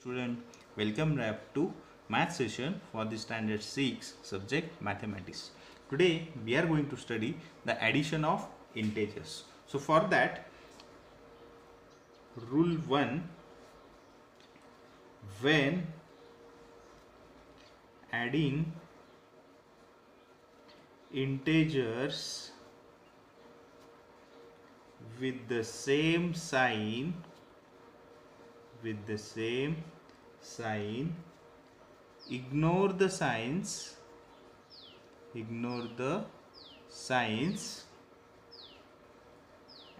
Student, welcome back to math session for the standard 6 subject mathematics. Today we are going to study the addition of integers. So for that, rule 1, when adding integers with the same sign ignore the signs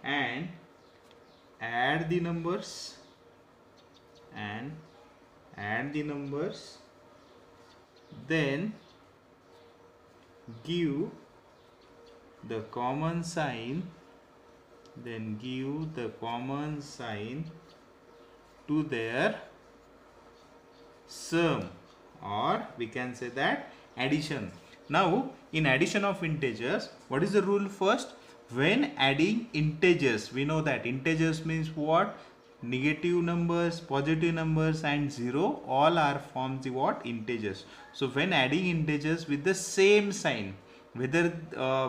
and add the numbers then give the common sign to their sum, or we can say that addition. Now in addition of integers, what is the rule? First, when adding integers, we know that integers means what? Negative numbers, positive numbers and zero, all are forms the what? Integers. So when adding integers with the same sign, whether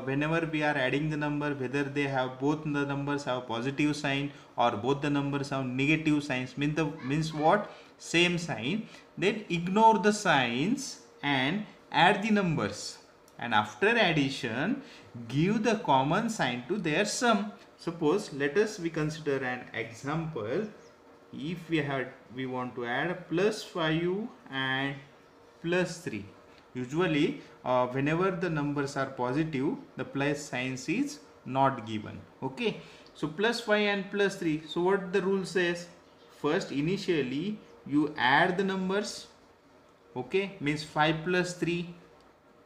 whenever we are adding the number, whether they have both the numbers have positive sign or both the numbers have negative signs, means what? Same sign, then ignore the signs and add the numbers, and after addition give the common sign to their sum. Suppose we consider an example. If we want to add plus 5 and plus 3, usually whenever the numbers are positive, the plus sign is not given. Okay, so plus 5 and plus 3, so what the rule says? First, initially you add the numbers. Okay, means 5 plus 3,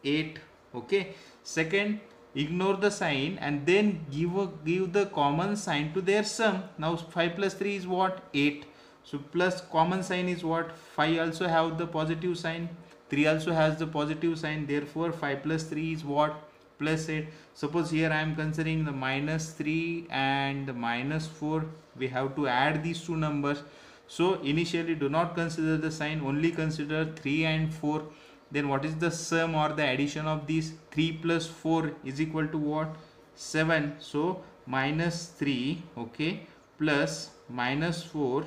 8. Okay, second, ignore the sign and then give the common sign to their sum. Now 5 plus 3 is what? 8. So plus common sign is what? 5 also have the positive sign, 3 also has the positive sign, therefore 5 plus 3 is what? Plus 8. Suppose here I am considering the minus 3 and the minus 4. We have to add these two numbers. So initially do not consider the sign, only consider 3 and 4. Then what is the sum or the addition of these? 3 plus 4 is equal to what? 7. So minus 3, okay, plus minus 4,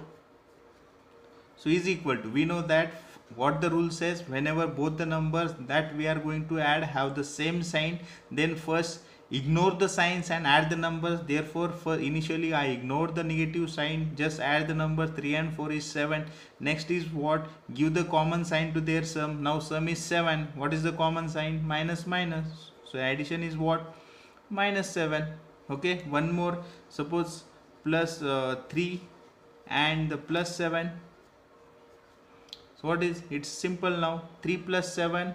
so is equal to, we know that what the rule says, whenever both the numbers that we are going to add have the same sign, then first ignore the signs and add the numbers. Therefore initially I ignore the negative sign, just add the number. 3 and 4 is 7. Next is what? Give the common sign to their sum. Now sum is 7. What is the common sign? Minus minus. So addition is what? Minus 7. Okay, one more. Suppose plus 3 and the plus 7. So what is? It's simple now. 3 plus 7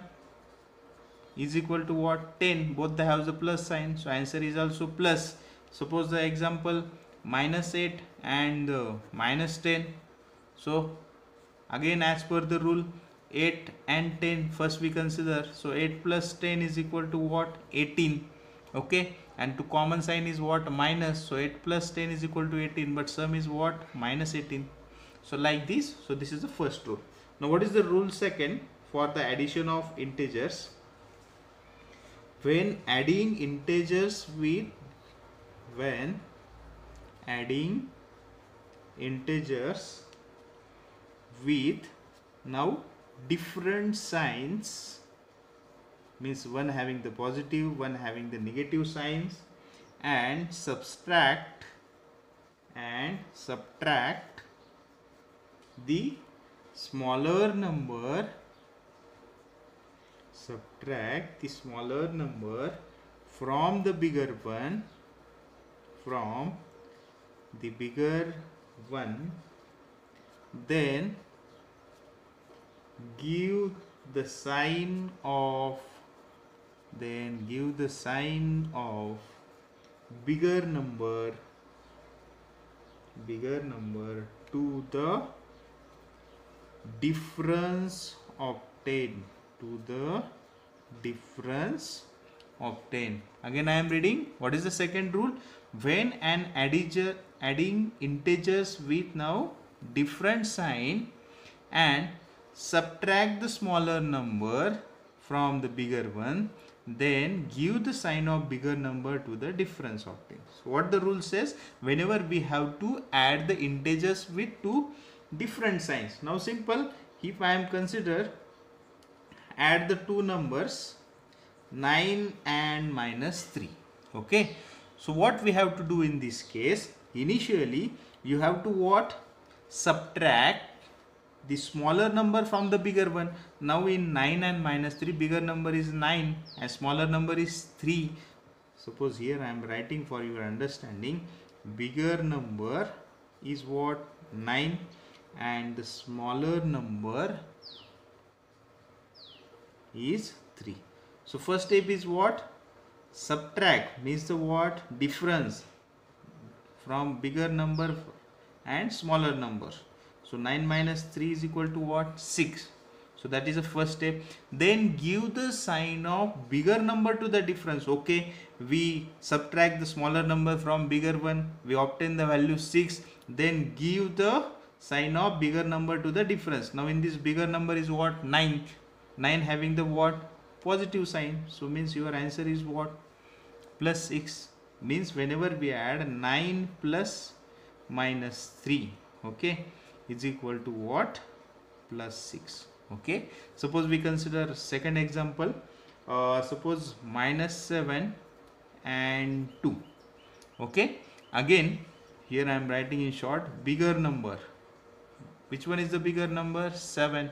is equal to what? 10. Both they have the plus sign, so answer is also plus. Suppose the example minus 8 and minus 10. So again, as per the rule, 8 and 10 first we consider. So 8 plus 10 is equal to what? 18. Okay, and to common sign is what? Minus. So 8 plus 10 is equal to 18, but sum is what? Minus 18. So like this. So this is the first rule. Now what is the rule second for the addition of integers? When adding integers with now different signs, means one having the positive, one having the negative signs, and subtract the smaller number from the bigger one, then give the sign of bigger number to the difference obtained. Again I am reading. What is the second rule? When adding integers with now different sign, and subtract the smaller number from the bigger one, then give the sign of bigger number to the difference of things. So what the rule says, whenever we have to add the integers with two different signs. Now simple, if I am consider add the two numbers 9 and minus 3. Okay, so what we have to do in this case, initially you have to what? Subtract the smaller number from the bigger one. Now in 9 and minus 3, bigger number is 9 and smaller number is 3. Suppose here I am writing for your understanding, bigger number is what? 9 and the smaller number is 3. So first step is what? Subtract, means the what? Difference from bigger number and smaller number. So 9 minus 3 is equal to what? 6. So that is the first step. Then give the sign of bigger number to the difference. Okay, we subtract the smaller number from bigger one, we obtain the value 6. Then give the sign of bigger number to the difference. Now in this bigger number is what? 9. 9 having the what? Positive sign. So means your answer is what? Plus 6. Means whenever we add 9 plus minus 3, okay, is equal to what? Plus 6. Okay, suppose we consider second example. Suppose minus 7 and 2. Okay, again here I am writing in short, bigger number. Which one is the bigger number? 7.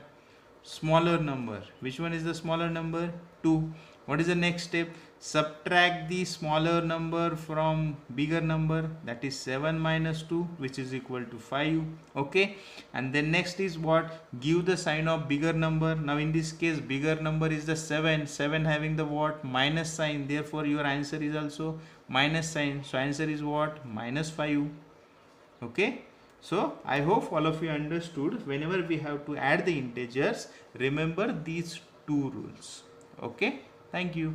Smaller number. Which one is the smaller number? 2. What is the next step? Subtract the smaller number from bigger number, that is 7 minus 2, which is equal to 5. Okay, and then next is what? Give the sign of bigger number. Now in this case bigger number is the 7. 7 having the what? Minus sign. Therefore your answer is also minus sign. So answer is what? Minus 5. Okay, so I hope all of you understood. Whenever we have to add the integers, remember these two rules. Okay, thank you.